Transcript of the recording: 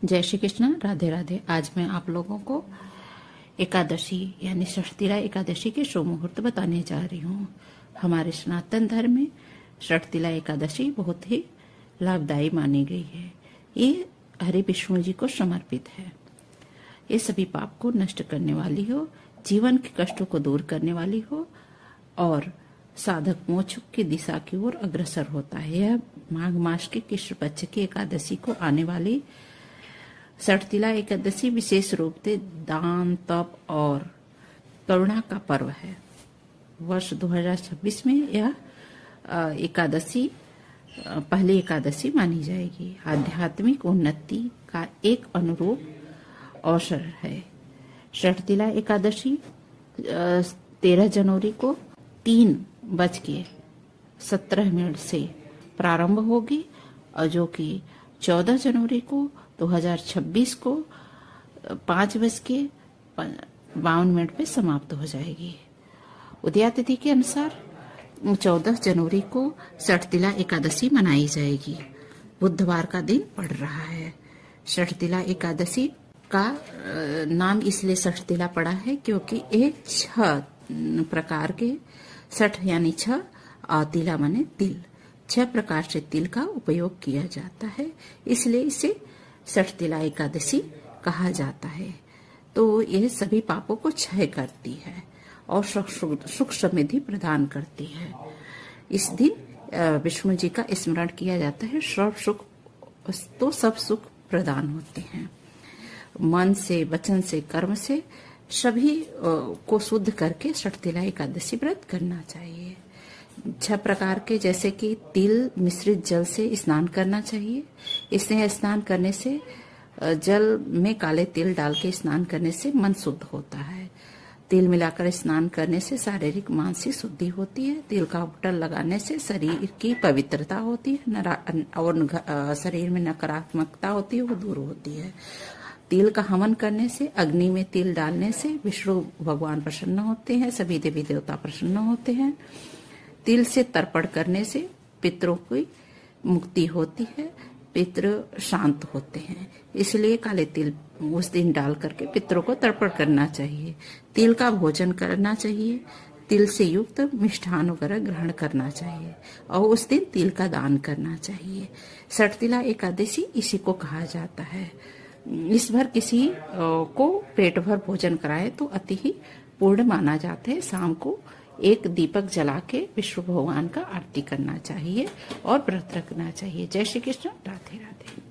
जय श्री कृष्ण, राधे राधे। आज मैं आप लोगों को एकादशी यानी षठतिला एकादशी के शुभ मुहूर्त बताने जा रही हूँ। हमारे सनातन धर्म में षठतिला एकादशी बहुत ही लाभदायी मानी गई है। ये हरि विष्णु जी को समर्पित है। ये सभी पाप को नष्ट करने वाली हो, जीवन के कष्टों को दूर करने वाली हो और साधक मोक्ष की दिशा की ओर अग्रसर होता है। यह माघ मास की कृष्ण पक्ष की एकादशी को आने वाली षठतिला एकादशी विशेष रूप से दान, तप और करुणा का पर्व है। वर्ष 2026 में यह एकादशी पहली एकादशी मानी जाएगी। आध्यात्मिक उन्नति का एक अनुरूप अवसर है। षठतिला एकादशी 13 जनवरी को 3:17 से प्रारंभ होगी और जो कि 14 जनवरी को 2026 को 5:52 पे समाप्त हो जाएगी। उदया तिथि के अनुसार 14 जनवरी को षठतिला एकादशी मनाई जाएगी। बुधवार का दिन पड़ रहा है। षठतिला एकादशी का नाम इसलिए षठतिला पड़ा है क्योंकि ये 6 प्रकार के, षठ यानी 6 और तिला माने तिल, 6 प्रकार से तिल का उपयोग किया जाता है, इसलिए इसे षठतिला एकादशी कहा जाता है। तो यह सभी पापों को क्षय करती है और सुख समृद्धि प्रदान करती है। इस दिन विष्णु जी का स्मरण किया जाता है। सब सुख प्रदान होते हैं। मन से, वचन से, कर्म से सभी को शुद्ध करके षठतिला एकादशी व्रत करना चाहिए। 6 प्रकार के, जैसे कि तिल मिश्रित जल से स्नान करना चाहिए। इससे स्नान करने से, जल में काले तिल डाल के स्नान करने से मन शुद्ध होता है। तिल मिलाकर स्नान करने से शारीरिक मानसिक शुद्धि होती है। तिल का बटन लगाने से शरीर की पवित्रता होती है और शरीर में नकारात्मकता होती है वो दूर होती है। तिल का हवन करने से, अग्नि में तिल डालने से विष्णु भगवान प्रसन्न होते हैं, सभी देवी देवता प्रसन्न होते हैं। तिल से तर्पण करने से पितरों की मुक्ति होती है, पितृ शांत होते हैं। इसलिए काले तिल उस दिन डाल करके पितरों को तर्पण करना चाहिए। तिल का भोजन करना चाहिए। तिल से युक्त मिष्ठान वगैरह ग्रहण करना चाहिए और उस दिन तिल का दान करना चाहिए। षठतिला एकादशी इसी को कहा जाता है। इस भर किसी को पेट भर भोजन कराए तो अति ही पूर्ण माना जाता है। शाम को एक दीपक जला के विष्णु भगवान का आरती करना चाहिए और व्रत रखना चाहिए। जय श्री कृष्ण, राधे राधे।